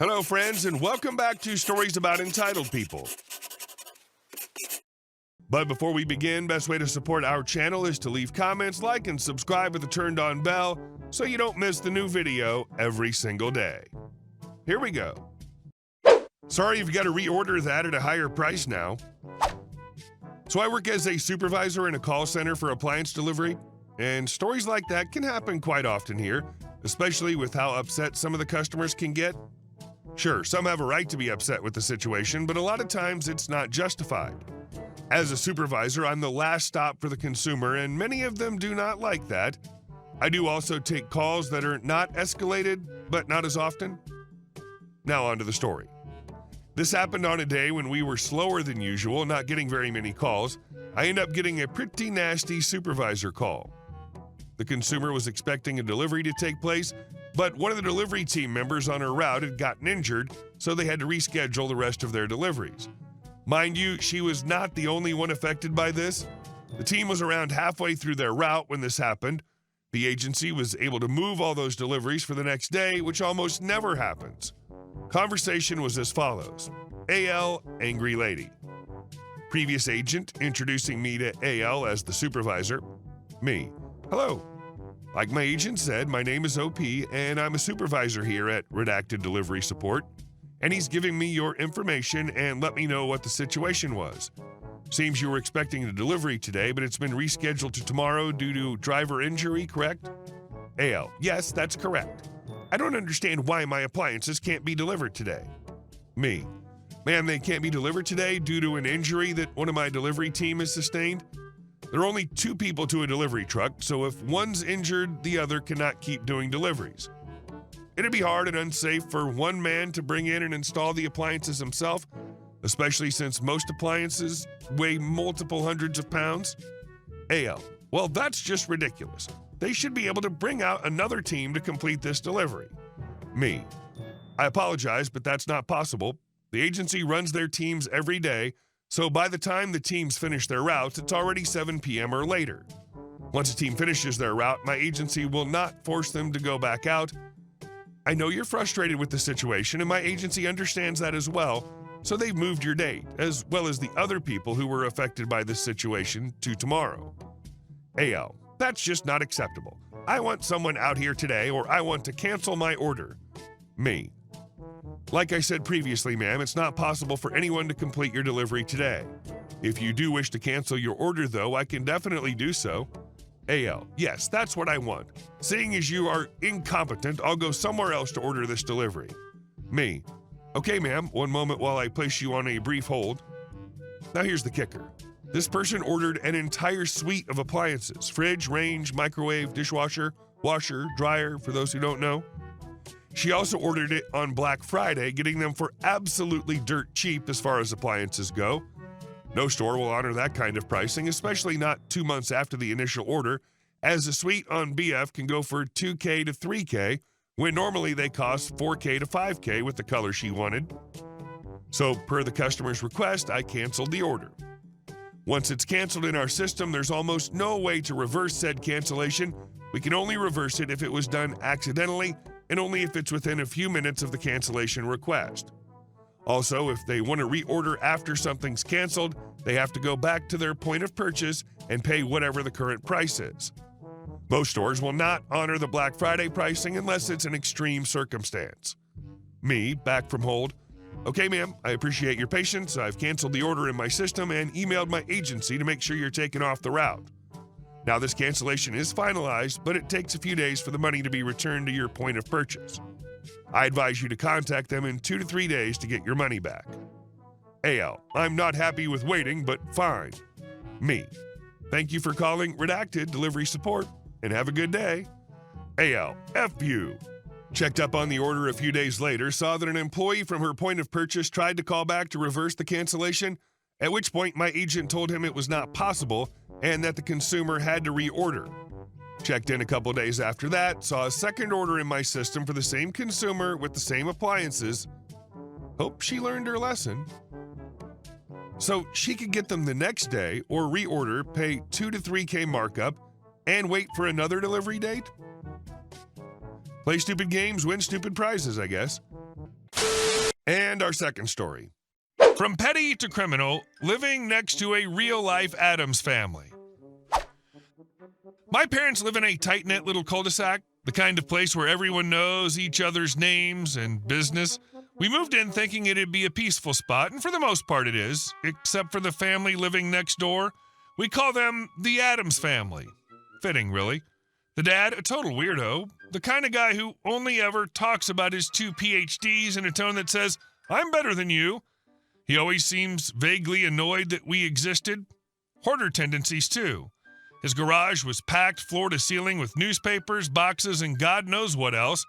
Hello, friends, and welcome back to Stories About Entitled People. But before we begin, best way to support our channel is to leave comments, like, and subscribe with the turned-on bell so you don't miss the new video every single day. Here we go. Sorry you've got to reorder that at a higher price now. So I work as a supervisor in a call center for appliance delivery, and stories like that can happen quite often here, especially with how upset some of the customers can get. Sure, some have a right to be upset with the situation, but a lot of times it's not justified. As a supervisor, I'm the last stop for the consumer, and many of them do not like that. I do also take calls that are not escalated, but not as often. Now on to the story. This happened on a day when we were slower than usual, not getting very many calls. I end up getting a pretty nasty supervisor call. The consumer was expecting a delivery to take place, but one of the delivery team members on her route had gotten injured, so they had to reschedule the rest of their deliveries. Mind you, she was not the only one affected by this. The team was around halfway through their route when this happened. The agency was able to move all those deliveries for the next day, which almost never happens. Conversation was as follows. AL, angry lady. Previous agent introducing me to AL as the supervisor. Me. Hello. Like my agent said, my name is OP, and I'm a supervisor here at Redacted Delivery Support, and he's giving me your information and let me know what the situation was. Seems you were expecting a delivery today, but it's been rescheduled to tomorrow due to driver injury, correct? AL, yes, that's correct. I don't understand why my appliances can't be delivered today. Me, ma'am, they can't be delivered today due to an injury that one of my delivery team has sustained. There are only 2 people to a delivery truck, so if one's injured, the other cannot keep doing deliveries. It'd be hard and unsafe for one man to bring in and install the appliances himself, especially since most appliances weigh multiple hundreds of pounds. AL, well, that's just ridiculous. They should be able to bring out another team to complete this delivery. Me, I apologize, but that's not possible. The agency runs their teams every day, so by the time the teams finish their routes, it's already 7 p.m. or later. Once a team finishes their route, my agency will not force them to go back out. I know you're frustrated with the situation, and my agency understands that as well, so they've moved your date, as well as the other people who were affected by this situation, to tomorrow. AL, that's just not acceptable. I want someone out here today, or I want to cancel my order. Me. Like I said previously, ma'am, it's not possible for anyone to complete your delivery today. If you do wish to cancel your order, though, I can definitely do so. AL, yes, that's what I want. Seeing as you are incompetent, I'll go somewhere else to order this delivery. Me. Okay, ma'am, one moment while I place you on a brief hold. Now here's the kicker. This person ordered an entire suite of appliances: fridge, range, microwave, dishwasher, washer, dryer, for those who don't know. She also ordered it on Black Friday, getting them for absolutely dirt cheap as far as appliances go. No store will honor that kind of pricing, especially not 2 months after the initial order, as a suite on BF can go for $2K to $3K, when normally they cost $4K to $5K with the color she wanted. So, per the customer's request, I canceled the order. Once it's canceled in our system, there's almost no way to reverse said cancellation. We can only reverse it if it was done accidentally, and only if it's within a few minutes of the cancellation request. Also, if they want to reorder after something's canceled, they have to go back to their point of purchase and pay whatever the current price is. Most stores will not honor the Black Friday pricing unless it's an extreme circumstance. Me, back from hold. Okay, ma'am, I appreciate your patience. I've canceled the order in my system and emailed my agency to make sure you're taken off the route. Now, this cancellation is finalized, but it takes a few days for the money to be returned to your point of purchase. I advise you to contact them in 2 to 3 days to get your money back. AL, I'm not happy with waiting, but fine. Me, thank you for calling Redacted Delivery Support, and have a good day. AL, F you. Checked up on the order a few days later, saw that an employee from her point of purchase tried to call back to reverse the cancellation, at which point my agent told him it was not possible and that the consumer had to reorder. Checked in a couple days after that, saw a second order in my system for the same consumer with the same appliances. Hope she learned her lesson. So she could get them the next day or reorder, pay $2 to $3K markup, and wait for another delivery date? Play stupid games, win stupid prizes, I guess. And our second story. From petty to criminal, living next to a real-life Addams family. My parents live in a tight-knit little cul-de-sac, the kind of place where everyone knows each other's names and business. We moved in thinking it'd be a peaceful spot, and for the most part it is, except for the family living next door. We call them the Addams family. Fitting, really. The dad, a total weirdo, the kind of guy who only ever talks about his 2 PhDs in a tone that says, "I'm better than you." He always seems vaguely annoyed that we existed. Hoarder tendencies, too. His garage was packed floor to ceiling with newspapers, boxes, and God knows what else.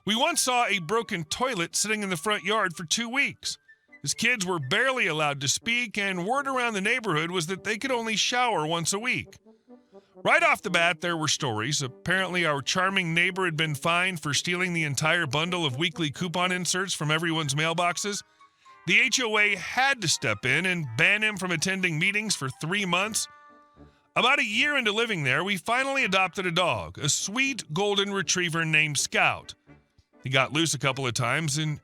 We once saw a broken toilet sitting in the front yard for 2 weeks. His kids were barely allowed to speak, and word around the neighborhood was that they could only shower once a week. Right off the bat, there were stories. Apparently, our charming neighbor had been fined for stealing the entire bundle of weekly coupon inserts from everyone's mailboxes. The HOA had to step in and ban him from attending meetings for 3 months. About a year into living there, we finally adopted a dog, a sweet golden retriever named Scout. He got loose a couple of times, and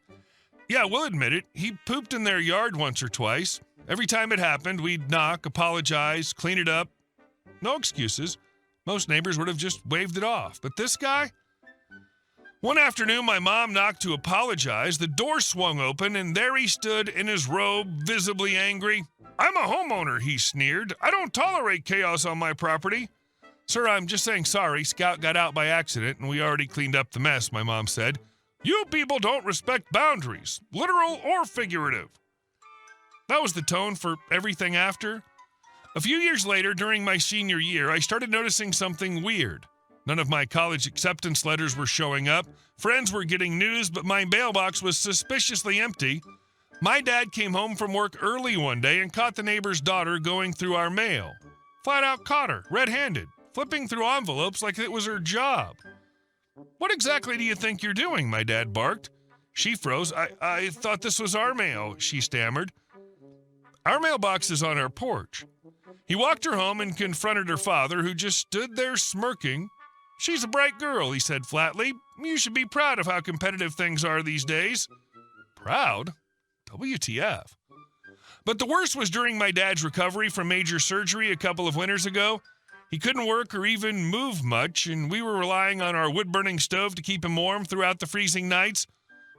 yeah, we'll admit it, he pooped in their yard once or twice. Every time it happened, we'd knock, apologize, clean it up. No excuses. Most neighbors would have just waved it off. But this guy? One afternoon, my mom knocked to apologize. The door swung open, and there he stood in his robe, visibly angry. "I'm a homeowner," he sneered. "I don't tolerate chaos on my property." "Sir, I'm just saying sorry. Scout got out by accident, and we already cleaned up the mess," my mom said. "You people don't respect boundaries, literal or figurative." That was the tone for everything after. A few years later, during my senior year, I started noticing something weird. None of my college acceptance letters were showing up. Friends were getting news, but my mailbox was suspiciously empty. My dad came home from work early one day and caught the neighbor's daughter going through our mail. Flat out caught her, red-handed, flipping through envelopes like it was her job. "What exactly do you think you're doing?" my dad barked. She froze. I thought this was our mail," she stammered. "Our mailbox is on our porch." He walked her home and confronted her father, who just stood there smirking. "She's a bright girl," he said flatly. "You should be proud of how competitive things are these days." Proud? WTF. But the worst was during my dad's recovery from major surgery a couple of winters ago. He couldn't work or even move much, and we were relying on our wood-burning stove to keep him warm throughout the freezing nights.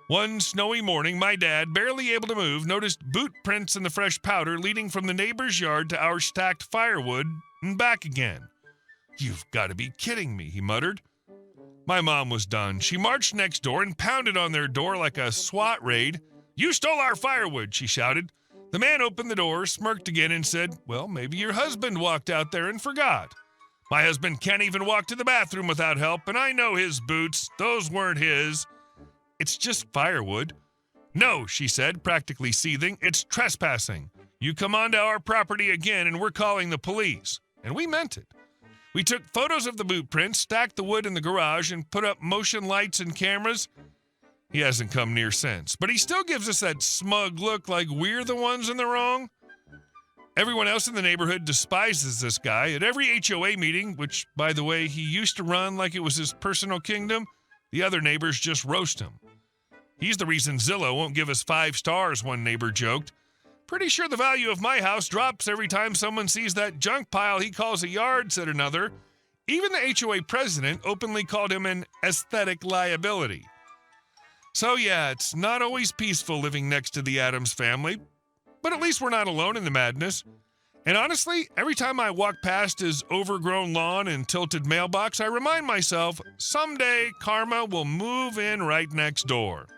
One snowy morning, my dad, barely able to move, noticed boot prints in the fresh powder leading from the neighbor's yard to our stacked firewood and back again. "You've got to be kidding me," he muttered. My mom was done. She marched next door and pounded on their door like a SWAT raid. "You stole our firewood," she shouted. The man opened the door, smirked again, and said, "Well, maybe your husband walked out there and forgot." "My husband can't even walk to the bathroom without help, and I know his boots. Those weren't his." "It's just firewood." "No," she said, practically seething. "It's trespassing. You come onto our property again, and we're calling the police." And we meant it. We took photos of the boot prints, stacked the wood in the garage, and put up motion lights and cameras. He hasn't come near since, but he still gives us that smug look like we're the ones in the wrong. Everyone else in the neighborhood despises this guy. At every HOA meeting, which, by the way, he used to run like it was his personal kingdom, the other neighbors just roast him. "He's the reason Zillow won't give us 5 stars, one neighbor joked. "Pretty sure the value of my house drops every time someone sees that junk pile he calls a yard," said another. Even the HOA president openly called him an aesthetic liability. So yeah, it's not always peaceful living next to the Addams family, but at least we're not alone in the madness. And honestly, every time I walk past his overgrown lawn and tilted mailbox, I remind myself, someday karma will move in right next door.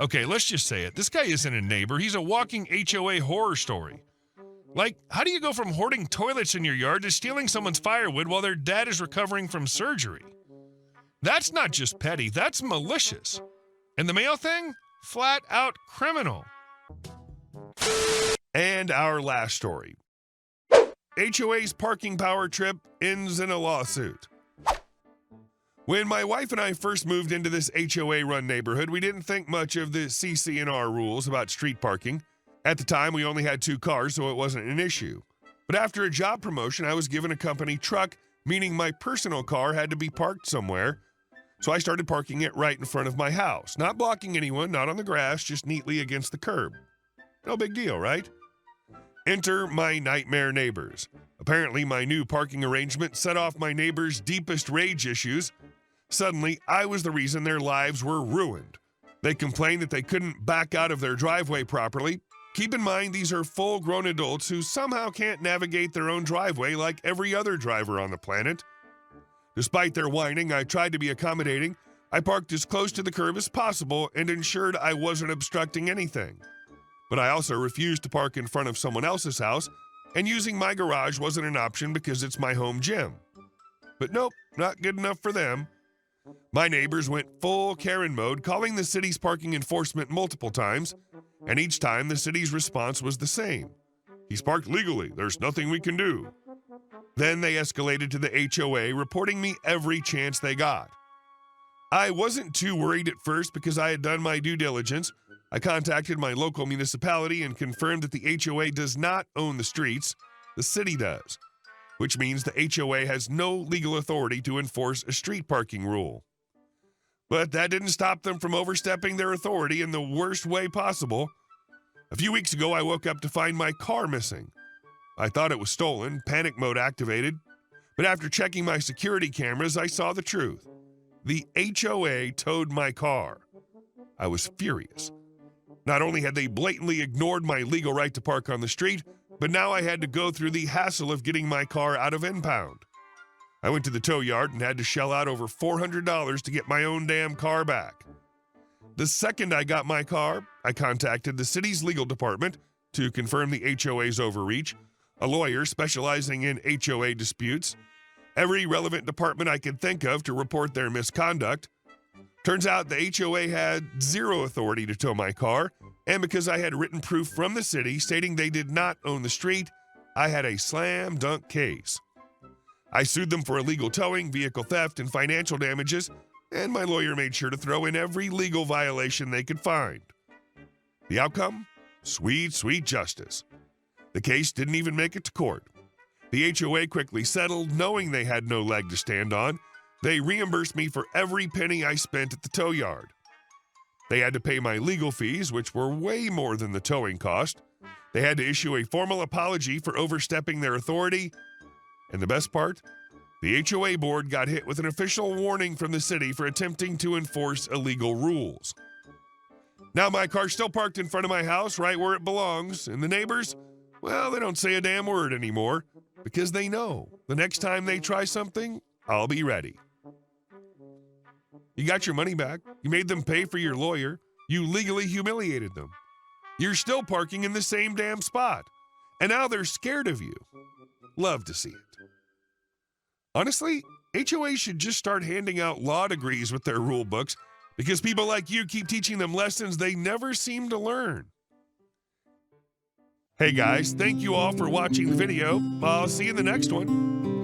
Okay, let's just say it. This guy isn't a neighbor. He's a walking HOA horror story. Like, how do you go from hoarding toilets in your yard to stealing someone's firewood while their dad is recovering from surgery? That's not just petty, that's malicious. And the mail thing? Flat out criminal. And our last story. HOA's parking power trip ends in a lawsuit. When my wife and I first moved into this HOA-run neighborhood, we didn't think much of the CC&R rules about street parking. At the time, we only had 2 cars, so it wasn't an issue. But after a job promotion, I was given a company truck, meaning my personal car had to be parked somewhere. So I started parking it right in front of my house, not blocking anyone, not on the grass, just neatly against the curb. No big deal, right? Enter my nightmare neighbors. Apparently, my new parking arrangement set off my neighbors' deepest rage issues. Suddenly, I was the reason their lives were ruined. They complained that they couldn't back out of their driveway properly. Keep in mind, these are full-grown adults who somehow can't navigate their own driveway like every other driver on the planet. Despite their whining, I tried to be accommodating. I parked as close to the curb as possible and ensured I wasn't obstructing anything. But I also refused to park in front of someone else's house, and using my garage wasn't an option because it's my home gym. But nope, not good enough for them. My neighbors went full Karen mode, calling the city's parking enforcement multiple times, and each time the city's response was the same. He's parked legally, there's nothing we can do. Then they escalated to the HOA, reporting me every chance they got. I wasn't too worried at first because I had done my due diligence. I contacted my local municipality and confirmed that the HOA does not own the streets, the city does, which means the HOA has no legal authority to enforce a street parking rule. But that didn't stop them from overstepping their authority in the worst way possible. A few weeks ago, I woke up to find my car missing. I thought it was stolen, panic mode activated, but after checking my security cameras, I saw the truth. The HOA towed my car. I was furious. Not only had they blatantly ignored my legal right to park on the street, but now I had to go through the hassle of getting my car out of impound. I went to the tow yard and had to shell out over $400 to get my own damn car back. The second I got my car, I contacted the city's legal department to confirm the HOA's overreach, a lawyer specializing in HOA disputes, every relevant department I could think of to report their misconduct. Turns out the HOA had zero authority to tow my car, and because I had written proof from the city stating they did not own the street, I had a slam dunk case. I sued them for illegal towing, vehicle theft, and financial damages, and my lawyer made sure to throw in every legal violation they could find. The outcome? Sweet, sweet justice. The case didn't even make it to court. The HOA quickly settled, knowing they had no leg to stand on. They reimbursed me for every penny I spent at the tow yard. They had to pay my legal fees, which were way more than the towing cost. They had to issue a formal apology for overstepping their authority. And the best part? The HOA board got hit with an official warning from the city for attempting to enforce illegal rules. Now my car's still parked in front of my house, right where it belongs, and the neighbors, well, they don't say a damn word anymore because they know the next time they try something, I'll be ready. You got your money back. You made them pay for your lawyer. You legally humiliated them. You're still parking in the same damn spot. And now they're scared of you. Love to see it. Honestly, HOA should just start handing out law degrees with their rule books because people like you keep teaching them lessons they never seem to learn. Hey guys, thank you all for watching the video. I'll see you in the next one.